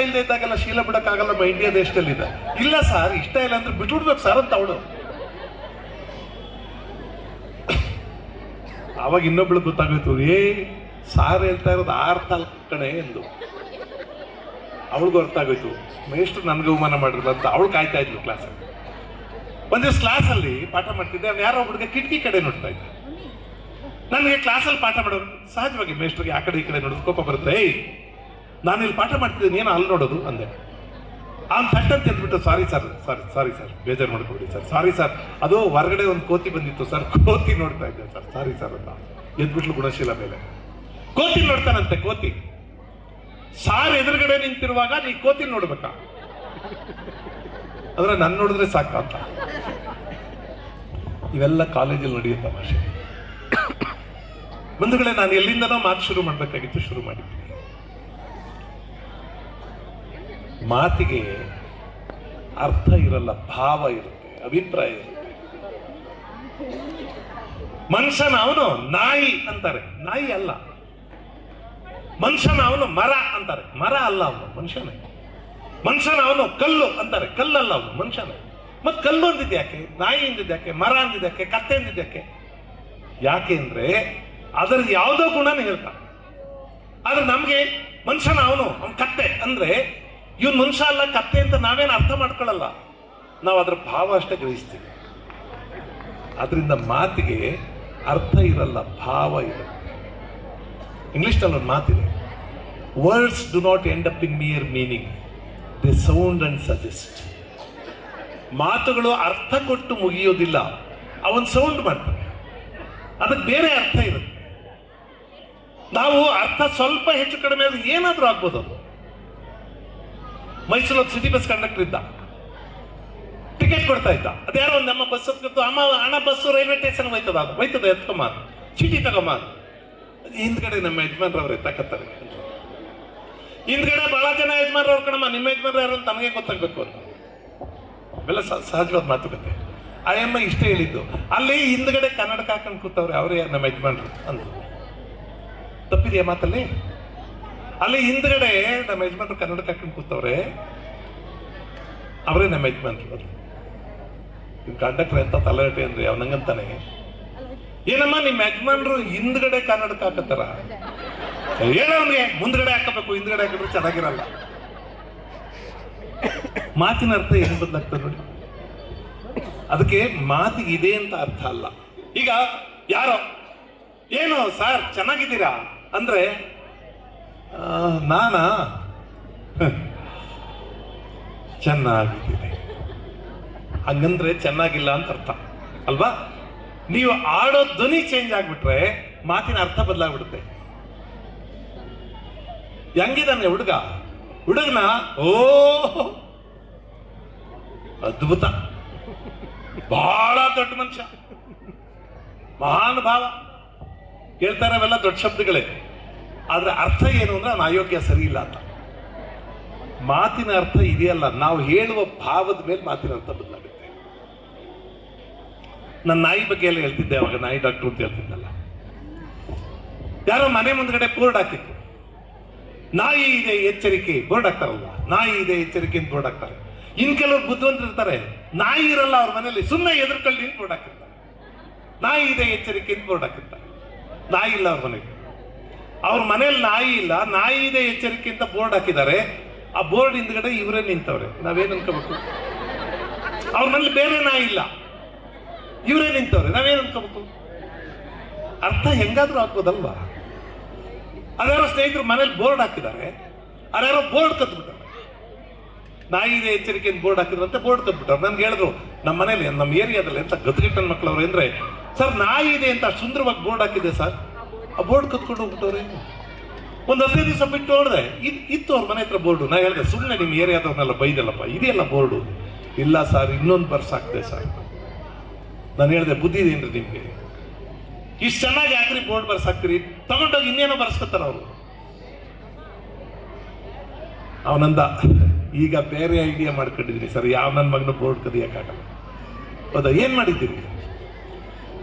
ಇಲ್ಲದೆ ಇದ್ದಾಗೆಲ್ಲ ಶೀಲ ಬಿಡಕ್ಕಾಗಲ್ಲ, ನಮ್ಮ ಇಂಡಿಯಾ ದೇಶದಲ್ಲಿದೆ. ಇಲ್ಲ ಸರ್, ಇಷ್ಟ ಇಲ್ಲ ಅಂದ್ರೆ ಬಿಟ್ಬಿಡ್ಬೇಕು ಸರ್ ಅಂತ ಅವಳು. ಅವಾಗ ಇನ್ನೊಬ್ಳು ಗೊತ್ತಾಗೋಯ್ತು, ಸಾರ್ ಹೇಳ್ತಾ ಇರೋದು ಆರ್ಥ ಕಣೆ ಎಂದು. ಅವಳಿಗೂ ಅರ್ಥ ಆಗೋಯ್ತು, ಮೇಷ್ಟ್ರು ನನ್ಗೆ ಅವಮಾನ ಮಾಡಿರಲ್ಲ ಅಂತ. ಅವಳು ಕಾಯ್ತಾ ಇದ್ಲು ಕ್ಲಾಸಲ್ಲಿ. ಒಂದ್ ದಿವಸ ಕ್ಲಾಸಲ್ಲಿ ಪಾಠ ಮಾಡ್ತಿದ್ದೆ, ಅವ್ನು ಯಾರೋ ಹುಡುಗ ಕಿಟಕಿ ಕಡೆ ನೋಡ್ತಾ ಇದ್ದ. ನನಗೆ ಕ್ಲಾಸಲ್ಲಿ ಪಾಠ ಮಾಡೋದು ಸಹಜವಾಗಿ ಮೇಷ್ಟ್ರಿಗೆ ಆ ಕಡೆ ಈ ಕಡೆ ನೋಡೋದು ಕೋಪ ಬರುತ್ತೆ. ನಾನು ಇಲ್ಲಿ ಪಾಠ ಮಾಡ್ತಿದ್ದೀನಿ, ಏನೋ ಅಲ್ಲಿ ನೋಡೋದು ಅಂದೆ. ಅವ್ನು ಥಟ್ ಅಂತ ಎದ್ಬಿಟ್ಟು, ಸಾರಿ ಸರ್ ಬೇಜಾರು ಮಾಡ್ಕೊಬಿಡಿ ಸರ್, ಸಾರಿ ಸರ್, ಅದು ಹೊರಗಡೆ ಒಂದು ಕೋತಿ ಬಂದಿತ್ತು ಸರ್, ಕೋತಿ ನೋಡ್ತಾ ಇದ್ದೆ ಸರ್, ಸಾರಿ ಸರ್ ಅಂತ ಎದ್ಬಿಟ್ಲು ಗುಣಶೀಲ ಮೇಲೆ. ಕೋತಿ ನೋಡ್ತಾನಂತೆ, ಕೋತಿ. ಸಾರ್ ಎದುರುಗಡೆ ನಿಂತಿರುವಾಗ ನೀ ಕೋತಿ ನೋಡ್ಬೇಕಾ? ಅಂದ್ರೆ ನನ್ನ ನೋಡಿದ್ರೆ ಸಾಕ ಅಂತ. ಇವೆಲ್ಲ ಕಾಲೇಜಲ್ಲಿ ನಡೆಯೋ ತಮಾಷೆ. ಬಂಧುಗಳೇ, ನಾನು ಎಲ್ಲಿಂದನೋ ಮಾತು ಶುರು ಮಾಡ್ಬೇಕಾಗಿತ್ತು, ಶುರು ಮಾಡಿದ್ದೀನಿ. ಮಾತಿಗೆ ಅರ್ಥ ಇರಲ್ಲ, ಭಾವ ಇರುತ್ತೆ, ಅಭಿಪ್ರಾಯ ಇರುತ್ತೆ. ಮನುಷ್ಯನ ಅವನು ನಾಯಿ ಅಂತಾರೆ, ನಾಯಿ ಅಲ್ಲ. ಮನುಷ್ಯನ ಅವನು ಮರ ಅಂತಾರೆ, ಮರ ಅಲ್ಲ ಅವನು, ಮನುಷ್ಯನೇ. ಮನುಷ್ಯನ ಅವನು ಕಲ್ಲು ಅಂತಾರೆ, ಕಲ್ಲಲ್ಲ ಅವನು, ಮನುಷ್ಯನೇ. ಮತ್ ಕಲ್ಲು ಅಂದಿದ್ದು ಯಾಕೆ, ನಾಯಿ ಅಂದಿದ್ದು ಯಾಕೆ, ಮರ ಅಂದಿದ್ದು ಯಾಕೆ, ಕತ್ತೆ ಅಂದಿದ್ದು ಯಾಕೆ? ಯಾಕೆ ಅಂದ್ರೆ ಅದರದ್ದು ಯಾವುದೋ ಗುಣನ ಹೇಳ್ತಾನೆ. ಆದ್ರೆ ನಮ್ಗೆ ಮನುಷ್ಯನ ಅವನು ಕತ್ತೆ ಅಂದ್ರೆ ಇವನ್ ಮನುಷ್ಯ ಅಲ್ಲ, ಕತ್ತೆ ಅಂತ ನಾವೇನು ಅರ್ಥ ಮಾಡ್ಕೊಳ್ಳಲ್ಲ, ನಾವು ಅದರ ಭಾವ ಅಷ್ಟೇ ಗ್ರಹಿಸ್ತೀವಿ. ಅದರಿಂದ ಮಾತಿಗೆ ಅರ್ಥ ಇರಲ್ಲ, ಭಾವ ಇರಲ್ಲ. ಇಂಗ್ಲಿಷ್ನಲ್ಲಿ ಒಂದು ಮಾತಿದೆ, words do not end up in mere meaning, they sound and suggest. ಮಾತುಗಳು ಅರ್ಥ ಕೊಟ್ಟು ಮುಗಿಯೋದಿಲ್ಲ, ಅವನ್ ಸೌಂಡ್ ಮಾಡ್ತಾರೆ, ಅದಕ್ಕೆ ಬೇರೆ ಅರ್ಥ ಇರುತ್ತೆ. ನಾವು ಅರ್ಥ ಸ್ವಲ್ಪ ಹೆಚ್ಚು ಕಡಿಮೆ ಆದ್ರೆ ಏನಾದ್ರೂ ಆಗ್ಬೋದು. ಅದು ಮೈಸೂರಲ್ಲಿ ಸಿಟಿ ಬಸ್ ಕಂಡಕ್ಟರ್ ಇದ್ದ, ಟಿಕೆಟ್ ಕೊಡ್ತಾ ಇದ್ದ. ಅದ್ಯಾರೋ ಒಂದು ನಮ್ಮ ಬಸ್ ಹತ್ಕೊತ್ತು, ಅಮ್ಮ ಹಣ ಬಸ್ಸು ರೈಲ್ವೆ ಸ್ಟೇಷನ್ ಹೋಯ್ತದ ಎತ್ಕೊಂಬ, ಚೀಟಿ ತಗೊಂಬ. ಹಿಂದ್ಗಡೆ ನಮ್ಮ ಯಜಮಾನ್ರವ್ರೆ ತಕತ್ತಾರೆ. ಹಿಂದ್ಗಡೆ ಬಹಳ ಜನ ಯಜಮಾನ್ರವ್ರು ಕಣಮ್ಮ, ನಿಮ್ಮ ಯಜಮಾನ್ರ ಯಾರು ಅಂತ ನಮಗೆ ಗೊತ್ತಾಗ್ಬೇಕು ಅಂತ. ಇವೆಲ್ಲ ಸಹಜವಾದ ಮಾತುಕತೆ. ಆ ಅಮ್ಮ ಇಷ್ಟೇ ಹೇಳಿದ್ದು. ಅಲ್ಲಿ ಹಿಂದ್ಗಡೆ ಕನ್ನಡಕ ಹಾಕೊಂಡು ಕೂತವ್ರೆ, ಅವರೇ ನಮ್ಮ ಯಜಮಾನ್ರು ಅಂದ್ರು. ತಪ್ಪಿದೆಯಾ ಮಾತಲ್ಲಿ? ಅಲ್ಲಿ ಹಿಂದ್ಗಡೆ ನಮ್ಮ ಯಜಮಾನ್ರು ಕನ್ನಡಕ ಹಾಕೊಂಡು ಕೂತವ್ರೆ, ಅವರೇ ನಮ್ಮ ಯಜಮಾನ್ರು. ಕಂಡಕ್ಟರ್ ಎಂತ ತಲೆಹಟೆ ಅಂದ್ರೆ ಅವನಂಗಂತಾನೆ, ಏನಮ್ಮ ನಿಮ್ಮ ಯಜಮಾನ್ರು ಹಿಂದ್ಗಡೆ ಕನ್ನಡಕ ಹಾಕತ್ತಾರ, ಹೇಳೋನ್ಗೆ ಮುಂದ್ಗಡೆ ಹಾಕಬೇಕು, ಹಿಂದ್ಗಡೆ ಹಾಕಿದ್ರೆ ಚೆನ್ನಾಗಿರಲ್ಲ. ಮಾತಿನ ಅರ್ಥ ಏನು ಬದಲಾಗ್ತದೆ ನೋಡಿ. ಅದಕ್ಕೆ ಮಾತಿಗೆ ಇದೆ ಅಂತ ಅರ್ಥ ಅಲ್ಲ. ಈಗ ಯಾರೋ ಏನು ಸರ್ ಚೆನ್ನಾಗಿದ್ದೀರಾ ಅಂದ್ರೆ ನಾನಾ ಚೆನ್ನಾಗಿದ್ದೀನಿ ಹಂಗಂದ್ರೆ ಚೆನ್ನಾಗಿಲ್ಲ ಅಂತ ಅರ್ಥ ಅಲ್ವಾ? ನೀವು ಆಡೋ ಧ್ವನಿ ಚೇಂಜ್ ಆಗ್ಬಿಟ್ರೆ ಮಾತಿನ ಅರ್ಥ ಬದಲಾಗ್ಬಿಡುತ್ತೆ. ಹೆಂಗಿದಾನೆ ಹುಡುಗನ ಓ ಅದ್ಭುತ, ಬಹಳ ದೊಡ್ಡ ಮನುಷ್ಯ, ಮಹಾನ್ ಭಾವ, ಹೇಳ್ತಾರೆ ಅವೆಲ್ಲ ದೊಡ್ಡ ಶಬ್ದಗಳೇ. ಆದ್ರೆ ಅರ್ಥ ಏನು ಅಂದ್ರೆ ಅವನ ಅಯೋಗ್ಯ ಸರಿ ಇಲ್ಲ ಅಂತ. ಮಾತಿನ ಅರ್ಥ ಇದೆಯಲ್ಲ, ನಾವು ಹೇಳುವ ಭಾವದ ಮೇಲೆ ಮಾತಿನ ಅರ್ಥ ಬದಲಾಗುತ್ತೆ. ನನ್ನ ನಾಯಿ ಬಗ್ಗೆ ಎಲ್ಲ ಹೇಳ್ತಿದ್ದೆ ಅವಾಗ, ನಾಯಿ ಡಾಕ್ಟರ್ ಅಂತ ಹೇಳ್ತಿದ್ದಲ್ಲ. ಯಾರೋ ಮನೆ ಮುಂದ್ಗಡೆ ಬೋರ್ಡ್ ಹಾಕಿತ್ತು, ನಾಯಿ ಇದೆ ಎಚ್ಚರಿಕೆ, ಬೋರ್ಡ್ ಹಾಕ್ತಾರಲ್ವ, ನಾಯಿ ಇದೆ ಎಚ್ಚರಿಕೆ ಅಂತ ಬೋರ್ಡ್ ಹಾಕ್ತಾರೆ. ಇನ್ ಕೆಲವರು ಬುದ್ಧಿವಂತರು ಇರ್ತಾರೆ, ನಾಯಿ ಇರಲ್ಲ ಅವ್ರ ಮನೇಲಿ, ಸುಮ್ಮನೆ ಎದುರ್ಕೊಳ್ಳಿ ಅಂತ ಬೋರ್ಡ್ ಹಾಕಿರ್ತಾರೆ. ನಾಯಿ ಇದೆ ಎಚ್ಚರಿಕೆ ಅಂತ ಬೋರ್ಡ್ ಹಾಕಿರ್ತಾರೆ. ನಾಯಿ ಇಲ್ಲ ಅವ್ರ ಮನೆಗೆ, ಅವ್ರ ಮನೇಲಿ ನಾಯಿ ಇಲ್ಲ, ನಾಯಿ ಇದೆ ಎಚ್ಚರಿಕೆ ಅಂತ ಬೋರ್ಡ್ ಹಾಕಿದ್ದಾರೆ. ಆ ಬೋರ್ಡ್ ಹಿಂದ್ಗಡೆ ಇವರೇ ನಿಂತವ್ರೆ. ನಾವೇನ್ ಅನ್ಕೋಬೇಕು? ಅವ್ರ ಮನೇಲಿ ಬೇರೆ ನಾಯಿ ಇಲ್ಲ, ಇವರೇ ನಿಂತವ್ರೆ, ನಾವೇನ್ ಅನ್ಕೋಬೇಕು? ಅರ್ಥ ಹೆಂಗಾದ್ರೂ ಆಗ್ಬೋದಲ್ವಾ? ಅದ್ಯಾರೋ ಸ್ನೇಹಿತರು ಮನೇಲಿ ಬೋರ್ಡ್ ಹಾಕಿದ್ದಾರೆ, ಅದ್ಯಾರೋ ಬೋರ್ಡ್ ಕತ್ಬಿಟ್ಟಾರೆ, ನಾಯಿ ಇದೆ ಎಚ್ಚರಿಕೆ ಅಂತ ಬೋರ್ಡ್ ಹಾಕಿದ್ರಂತೆ, ಬೋರ್ಡ್ ಕತ್ಬಿಟ್ಟಾರೆ. ನನ್ಗೆ ಹೇಳಿದ್ರು ನಮ್ಮ ಮನೇಲಿ, ನಮ್ಮ ಏರಿಯಾದಲ್ಲಿ ಎಂತ ಗದ್ಗಿಟ್ಟನ ಮಕ್ಕಳವ್ರು ಅಂದ್ರೆ, ಸರ್ ನಾಯಿ ಇದೆ ಅಂತ ಸುಂದರವಾಗಿ ಬೋರ್ಡ್ ಹಾಕಿದೆ ಸರ್, ಆ ಬೋರ್ಡ್ ಕತ್ಕೊಂಡು ಹೋಗ್ಬಿಟ್ಟವ್ರೆ. ಒಂದು 15 ದಿವಸ ಬಿಟ್ಟು ನೋಡಿದೆ, ಇತ್ತು ಅವ್ರ ಮನೆ ಹತ್ರ ಬೋರ್ಡು. ನಾ ಹೇಳಿದೆ, ಸುಮ್ಮನೆ ನಿಮ್ಮ ಏರಿಯಾದವ್ರನ್ನೆಲ್ಲ ಬೈದಲ್ಲಪ್ಪ, ಇದೆಯಲ್ಲ ಬೋರ್ಡು. ಇಲ್ಲ ಸರ್, ಇನ್ನೊಂದು ಬರ್ಸ್ ಹಾಕ್ದೆ ಸರ್. ನಾನು ಹೇಳಿದೆ, ಬುದ್ಧಿ ಇದೇನ್ರಿ ನಿಮ್ಗೆ? ಇಷ್ಟು ಚೆನ್ನಾಗಿ ಯಾಕ್ರಿ ಬೋರ್ಡ್ ಬರ್ಸ್ ಹಾಕ್ತೀರಿ? ತಗೊಂಡೋಗಿ ಇನ್ನೇನೋ ಬರ್ಸ್ಕೊತಾರ ಅವರು. ಅವನಂದ, ಈಗ ಬೇರೆ ಐಡಿಯಾ ಮಾಡ್ಕೊಂಡಿದ್ದೀನಿ ಸರ್, ಯಾವ ನನ್ನ ಮಗನ ಬೋರ್ಡ್ ಕದಿಯಕ್ಕಾಗಲ್ಲ. ಹೌದಾ? ಏನ್ ಮಾಡಿದ್ದೀರಿ?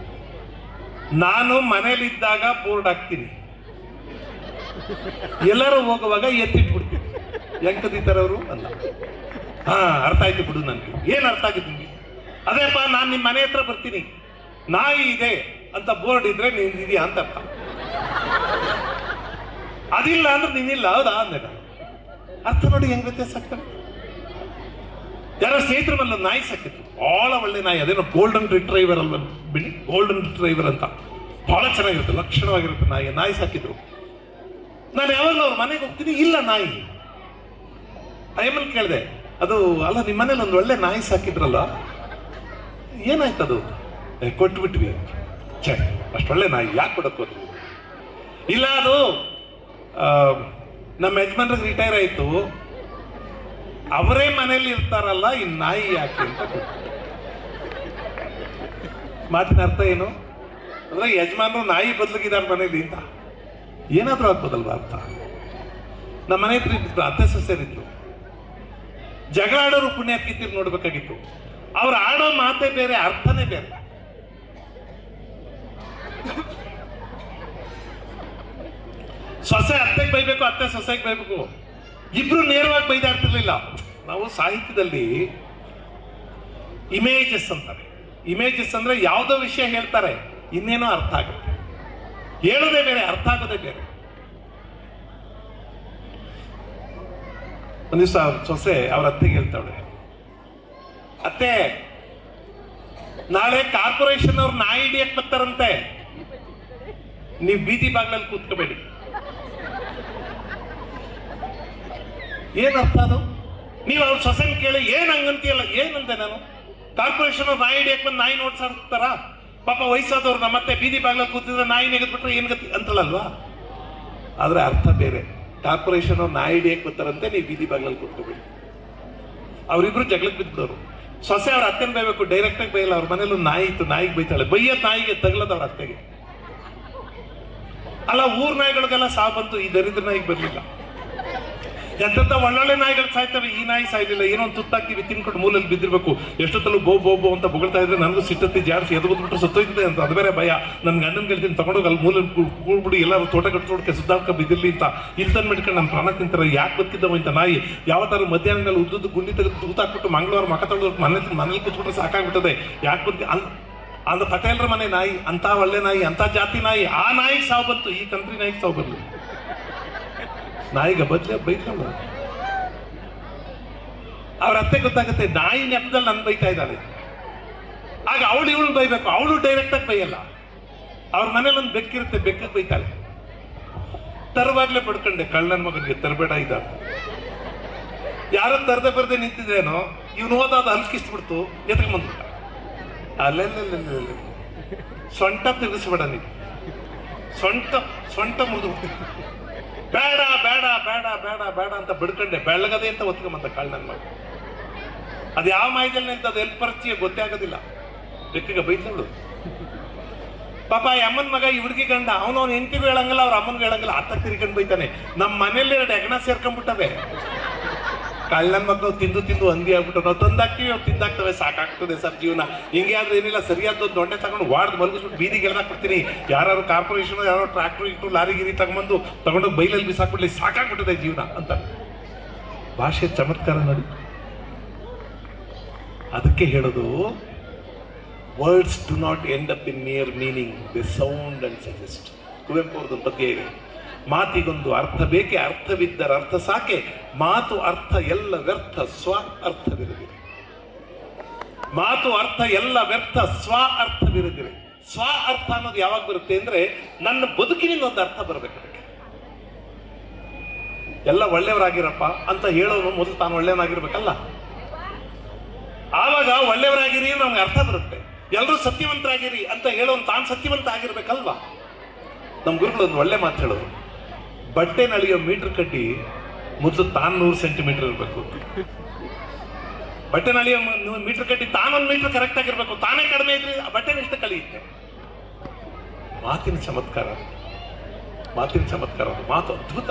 ನಾನು ಮನೇಲಿದ್ದಾಗ ಬೋರ್ಡ್ ಹಾಕ್ತೀನಿ, ಎಲ್ಲರೂ ಹೋಗುವಾಗ ಎತ್ತಿಟ್ಬಿಡ್ತೀನಿ. ಹೆಂಗ್ ಕದೀತಾರೆ ಅವರು ಅಂದ. ಹಾ, ಅರ್ಥ ಆಯ್ತು ಬಿಡು ನನ್ಗೆ. ಏನ್ ಅರ್ಥ ಆಗಿತ್ತು ನಿಮ್ಗೆ? ಅದೇಪ್ಪ, ನಾನ್ ನಿಮ್ ಮನೆ ಹತ್ರ ಬರ್ತೀನಿ, ನಾಯಿ ಇದೆ ಅಂತ ಬೋರ್ಡ್ ಇದ್ರೆ ನೀನ್ ಇದೆಯಾ ಅಂತ ಅರ್ಥ. ಅದಿಲ್ಲ ಅಂದ್ರೆ ನೀನಿಲ್ಲ, ಹೌದಾ ಅಂದೆ ನಾನು. ಅರ್ಥ ನೋಡಿ ಹೆಂಗ್ ವ್ಯತ್ಯಾಸ ಆಗ್ತದೆ. ಯಾರೋ ಸ್ನೇಹಿತರ ಮೇಲೆ ನಾಯಿ ಸಾಕಿದ್ರು, ಬಹಳ ಒಳ್ಳೆ ನಾಯಿ, ಅದೇನೋ ಗೋಲ್ಡನ್ ರಿಟ್ರೈವರ್ ಅಲ್ವ ಬಿಡಿ, ಗೋಲ್ಡನ್ ರಿಟ್ರೈವರ್ ಅಂತ ಬಹಳ ಚೆನ್ನಾಗಿರುತ್ತೆ, ಲಕ್ಷಣವಾಗಿರುತ್ತೆ ನಾಯಿ ಸಾಕಿದ್ರು. ನಾನು ಯಾವಾಗಲೂ ಅವ್ರ ಮನೆಗೆ ಹೋಗ್ತೀನಿ, ಇಲ್ಲ ನಾಯಿ. ಆಮೇಲೆ ಕೇಳಿದೆ, ಅದು ಅಲ್ಲ ನಿಮ್ಮ ಮನೇಲಿ ಒಂದು ಒಳ್ಳೆ ನಾಯಿ ಸಾಕಿದ್ರಲ್ಲ, ಏನಾಯ್ತದು? ಕೊಟ್ಬಿಟ್ವಿ. ಛೇ, ಅಷ್ಟೊಳ್ಳೆ ನಾಯಿ ಯಾಕೆ ಕೊಡಕ್ ಹೋದ್ರಿ? ಇಲ್ಲ, ಅದು ನಮ್ಮ ಯಜಮಾನ್ರಿಗೆ ರಿಟೈರ್ ಆಯ್ತು, ಅವರೇ ಮನೇಲಿ ಇರ್ತಾರಲ್ಲ, ಈ ನಾಯಿ ಯಾಕೆ ಅಂತ ಕೊಟ್ಟು. ಮಾತಿನ ಅರ್ಥ ಏನು ಅಂದ್ರೆ, ಯಜಮಾನ್ರು ನಾಯಿ ಬದಲಿಗಿದ್ದಾರೆ ಮನೇಲಿ ಅಂತ. ಏನಾದ್ರೂ ಆಗ್ಬೋದಲ್ವಾ ಅರ್ಥ? ನಮ್ಮ ಮನೆ ಹತ್ರ ಇದ್ರು ಅತ್ತೆ ಸೊಸೆಯರಿದ್ರು, ಜಗಳ ಆಡೋರು ಪುಣ್ಯಾತ್ಕಿತ್ತಿರು ನೋಡ್ಬೇಕಾಗಿತ್ತು. ಅವ್ರು ಆಡೋ ಮಾತೇ ಬೇರೆ, ಅರ್ಥನೇ ಬೇರೆ. ಸೊಸೆ ಅತ್ತೆಗೆ ಬೈಬೇಕು, ಅತ್ತೆ ಸೊಸೆಗೆ ಬೈಬೇಕು, ಇಬ್ರು ನೇರವಾಗಿ ಬೈದಾಡ್ತಿರ್ಲಿಲ್ಲ. ನಾವು ಸಾಹಿತ್ಯದಲ್ಲಿ ಇಮೇಜಸ್ ಅಂತಾರೆ. ಇಮೇಜಸ್ ಅಂದ್ರೆ ಯಾವುದೋ ವಿಷಯ ಹೇಳ್ತಾರೆ, ಇನ್ನೇನೋ ಅರ್ಥ ಆಗುತ್ತೆ. ಹೇಳೋದೇ ಬೇರೆ, ಅರ್ಥ ಆಗೋದೇ ಬೇರೆ. ಒಂದ್ ದಿವಸ ಸೊಸೆ ಅವ್ರ ಅತ್ತೆಗೆ ಹೇಳ್ತಾಳೆ, ಅತ್ತೆ, ನಾಳೆ ಕಾರ್ಪೊರೇಷನ್ ಅವ್ರು ನಾಯಿ ಹಿಡಿಯಕ್ ಬರ್ತಾರಂತೆ, ನೀವು ಬೀದಿ ಬಾಗ್ಲಲ್ಲಿ ಕೂತ್ಕೋಬೇಡಿ. ಏನ್ ಅರ್ಥ ಅದು? ನೀವು ಅವ್ರ ಸೊಸೆನ್ ಕೇಳಿ ಏನ್ ಹಂಗಂತೀಯಲ್ಲ. ಏನಂತೆ ನಾನು? ಕಾರ್ಪೊರೇಷನ್ ಅವ್ರು ನಾಯಿ ಹಿಡಿಯಕ್ ಬಂದು ನಾಯಿ ನೋಡ್ಸಾಡ್ತಾರ, ಪಾಪ ವಯಸ್ಸಾದವ್ರು ನಮ್ಮತ್ತೆ ಬೀದಿ ಬಾಗ್ಲಲ್ಲಿ ಕೂತಿದ್ರೆ ನಾಯಿ ನೆಗೆದ್ಬಿಟ್ರೆ ಏನ್ ಗತಿ ಅಂತಳಲ್ವಾ? ಆದ್ರೆ ಅರ್ಥ ಬೇರೆ. ಕಾರ್ಪೊರೇಷನ್ ಅವ್ರು ನಾಯಿ ಹಿಡಿಯಕ್ ಬರ್ತಾರಂತೆ, ನೀವು ಬೀದಿ ಬಾಗ್ಲಲ್ಲಿ ಕೂತ್ಕೋಬೇಡಿ. ಅವರಿಬ್ರು ಜಗಳಕ್ಕೆ ಬಿದ್ದವರು. ಸೊಸೆ ಅವ್ರ ಅತ್ತೆನ ಬೈಬೇಕು, ಡೈರೆಕ್ಟ್ ಆಗಿ ಬೈಯಲ್ಲ. ಅವ್ರ ಮನೇಲಿ ಒಂದು ನಾಯಿ ಇತ್ತು, ನಾಯಿಗೆ ಬೈತಾಳೆ. ಬೈಯದ್ ನಾಯಿಗೆ, ತಗಲದ ಅವ್ರ ಅತ್ತೆಗೆ. ಅಲ್ಲ, ಊರ್ ನಾಯಿಗಳಿಗೆಲ್ಲ ಸಾವು ಬಂತು, ಈ ದರಿದ್ರ ನಾಯಿಗೆ ಬರ್ಲಿಲ್ಲ. ಎಂತ ಒಳ್ಳೊಳ್ಳೆ ನಾಯಿಗಳು ಸಾಯ್ತವೆ, ಈ ನಾಯಿ ಸಾಯ್ಲಿಲ್ಲ. ಏನೋ ಒಂದು ತುತ್ತಾಕ್ತಿವಿ, ತಿನ್ಕೊಂಡು ಮೂಲಲ್ಲಿ ಬಿದ್ದಿರ್ಬೇಕು. ಎಷ್ಟೊತ್ತಲ್ಲೂ ಬೋ ಬೋ ಬೋ ಅಂತ ಬೊಗಳ್ತಾ ಇದ್ರೆ ನನಗೂ ಸಿಟ್ಟತ್ತಿ ಜಾಡಿಸಿ ಎದ್ದು ಬಿಟ್ಬಿಟ್ಟು ಸತ್ತೋಯ್ತದೆ ಅಂತ, ಅದು ಬೇರೆ ಭಯ. ನನ್ನ ಗಂಡನ ಗೆಲ್ತೀನಿ ತಗೊಂಡೋಗಿ ಅಲ್ಲಿ ಮೂಲಲ್ಲಿ ಕೂಡ್ಬಿಡಿ, ಎಲ್ಲರೂ ತೋಟ ಕಟ್ಟೋಡಕ್ಕೆ ಸುದ್ದಾಡ್ಕ ಬಿದ್ದಿರ್ಲಿ ಅಂತ ಇಲ್ಲಿ ತಂದು ಮಿಟ್ಕೊಂಡು ನನ್ನ ಪ್ರಾಣ ತಿಂತಾರೆ. ಯಾಕೆ ಬದುಕಿದ್ದವ ಇಂಥ ನಾಯಿ? ಯಾವತ್ತಾರು ಮಧ್ಯಾಹ್ನ ಮೇಲೆ ಉದ್ದುದ್ದು ಗುಂಡಿ ತೆಗೆದು ತೂತಾಕ್ಬಿಟ್ಟು ಮಂಗಳವಾರ ಮಕ ತೊಳೆದು ಮನೇಲಿ ಕೂತ್ಬಿಟ್ರೆ ಸಾಕಾಗ್ಬಿಟ್ಟದೆ. ಯಾಕೆ ಬದುಕಿ ಅಂದ ಪಟೇಲ್ರ ಮನೆ ನಾಯಿ, ಅಂತ ಒಳ್ಳೆ ನಾಯಿ, ಅಂತ ಜಾತಿ ನಾಯಿ, ಆ ನಾಯಿಗೆ ಸಾವು ಬಂತು, ಈ ಕಂತ್ರಿ ನಾಯಿಗೆ ಸಾವು ಬರ್ಲಿ. ನಾಯಿಗೆ ಬದ್ಲೆ ಬೈಕೊಂಡು ಅವ್ರ ಅತ್ತೆ ಗೊತ್ತಾಗುತ್ತೆ, ನಾಯಿ ನೆಪದಲ್ಲಿ ನನ್ ಬೈತಾ ಇದ್ದಾಳೆ. ಆಗ ಇವಳು ಬೈಬೇಕು, ಅವಳು ಡೈರೆಕ್ಟ್ ಆಗಿ ಬೈಯಲ್ಲ. ಅವ್ರ ಮನೇಲಿ ಒಂದು ಬೆಕ್ಕಿರುತ್ತೆ, ಬೆಕ್ಕಕ್ಕೆ ಬೈತಾಳೆ. ತರವಾಗ್ಲೇ ಪಡ್ಕೊಂಡೆ, ಕಳ್ಳನ ಮಗನಿಗೆ ತರಬೇಡ ಇದ್ದ. ಯಾರೋ ತರದೆ ಬರದೆ ನಿಂತಿದ್ರೇನೋ, ಇವ್ನು ಹೋದಾದ ಅಲ್ಕಿಸ್ಬಿಡ್ತು, ಎತ್ಕೊಂಡ್ಬಂದ್ಬಿಟ್ಟ. ಅಲ್ಲೆಲ್ಲ ಸೊಂಟ ತಿರುಗಿಸ್ಬೇಡ ನೀನು, ಸೊಂಟ ಮುರಿದು ಬೇಡ ಬೇಡ ಬೇಡ ಬೇಡ ಬೇಡ ಅಂತ ಬಿಡ್ಕೊಂಡೆ. ಬೆಳಗದೆ ಅಂತ ಒತ್ಕೊಂಬಂದ ಕಳ್ಳನ ಮಗ. ಅದು ಯಾವ ಮಾಯದಲ್ಲಿ ನಿಂತದ, ಎಲ್ಲಿ ಪರಿಚಯ ಗೊತ್ತೇ ಆಗೋದಿಲ್ಲ. ಬೆಕ್ಕಿಗೆ ಬೈತಳು ಪಾಪ. ಅಮ್ಮನ ಮಗ ಈ ಹುಡುಗಿ ಗಂಡ, ಅವನವ್ನ ಹೆಂಡತಿಗೂ ಹೇಳಂಗಿಲ್ಲ, ಅವ್ರ ಅಮ್ಮನಿಗೂ ಹೇಳಂಗಿಲ್ಲ. ಆತ ತಿರ್ಕೊಂಡು ಬೈತಾನೆ. ನಮ್ಮ ಮನೇಲಿ 2 ಹೆಗಣ ಸೇರ್ಕೊಂಡ್ಬಿಟ್ಟವೆ. ಕಳ್ಳನ ಮಕ್ಕಳು ತಿಂದು ತಿಂದು ಹಂದಿ ಆಗ್ಬಿಟ್ಟು, ನಾವು ತಂದಾಕ್ತಿವಿ, ಅವ್ರು ತಿಂದಾಕ್ತವೆ. ಸಾಕಾಗ್ತದೆ ಸರ್ ಜೀವನ. ಹಿಂಗೆ ಆದ್ರೆ ಏನಿಲ್ಲ, ಸರಿಯಾದ ದೊಡ್ಡೆ ತಗೊಂಡು ವಾಡ್ದು ಮಲಗಿಸ್ಬಿಟ್ಟು ಬೀದಿಗೆ ಎಳ್ದಾಕ್ಬಿಡ್ತೀನಿ. ಯಾರು ಕಾರ್ಪೊರೇಷನ್, ಯಾರೋ ಟ್ರಾಕ್ಟರ್ ಇಟ್ಟು ಲಾರಿ ಗಿರಿ ತಗೊಂಡೋಗಿ ಬೈಲಲ್ಲಿ ಬಿಸಾಕ್ಬಿಡ್ಲಿ, ಸಾಕಾಗ್ಬಿಟ್ಟದೆ ಜೀವನ ಅಂತ. ಭಾಷೆ ಚಮತ್ಕಾರ ನೋಡಿ. ಅದಕ್ಕೆ ಹೇಳೋದು, words do not end up in near meaning, they sound and suggest. Kuvempu ಅವ್ರದ್ದು ಪದ್ಯ ಇದೆ, ಮಾತಿಗೊಂದು ಅರ್ಥ ಬೇಕೆ, ಅರ್ಥವಿದ್ದರ ಅರ್ಥ ಸಾಕೆ, ಮಾತು ಅರ್ಥ ಎಲ್ಲ ವ್ಯರ್ಥ, ಸ್ವ ಅರ್ಥವಿರದಿರೆ. ಮಾತು ಅರ್ಥ ಎಲ್ಲ ವ್ಯರ್ಥ, ಸ್ವ ಅರ್ಥವಿರದಿರೆ. ಸ್ವ ಅರ್ಥ ಅನ್ನೋದು ಯಾವಾಗ ಬರುತ್ತೆ ಅಂದ್ರೆ, ನನ್ನ ಬದುಕಿನಿಂದ ಒಂದು ಅರ್ಥ ಬರಬೇಕು. ಅದಕ್ಕೆ ಎಲ್ಲ ಒಳ್ಳೆಯವರಾಗಿರಪ್ಪ ಅಂತ ಹೇಳೋನು ಮೊದಲು ತಾನು ಒಳ್ಳೆಯವನಾಗಿರ್ಬೇಕಲ್ಲ. ಆವಾಗ ಒಳ್ಳೆಯವರಾಗಿರಿ ನಮ್ಗೆ ಅರ್ಥ ಬರುತ್ತೆ. ಎಲ್ಲರೂ ಸತ್ಯವಂತರಾಗಿರಿ ಅಂತ ಹೇಳೋನು ತಾನು ಸತ್ಯವಂತ ಆಗಿರ್ಬೇಕಲ್ವಾ. ನಮ್ಮ ಗುರುಗಳು ಒಂದು ಒಳ್ಳೆ ಮಾತು ಹೇಳೋರು, ಬಟ್ಟೆ ನಳಿಯೋ ಮೀಟರ್ ಕಡ್ಡಿ ಮೊದಲು ತಾನು 100 ಸೆಂಟಿಮೀಟರ್ ಇರಬೇಕು. ಬಟ್ಟೆ ನಳಿಯೋ ಮೀಟರ್ ಕಡ್ಡಿ ತಾನೊಂದು ಮೀಟರ್ ಕರೆಕ್ಟ್ ಆಗಿರ್ಬೇಕು. ತಾನೇ ಕಡಿಮೆ ಇದ್ರೆ ಆ ಬಟ್ಟೆ ಇಷ್ಟ ಕಲಿಯುತ್ತೆ. ಮಾತಿನ ಚಮತ್ಕಾರ, ಮಾತಿನ ಚಮತ್ಕಾರ. ಮಾತು ಅದ್ಭುತ.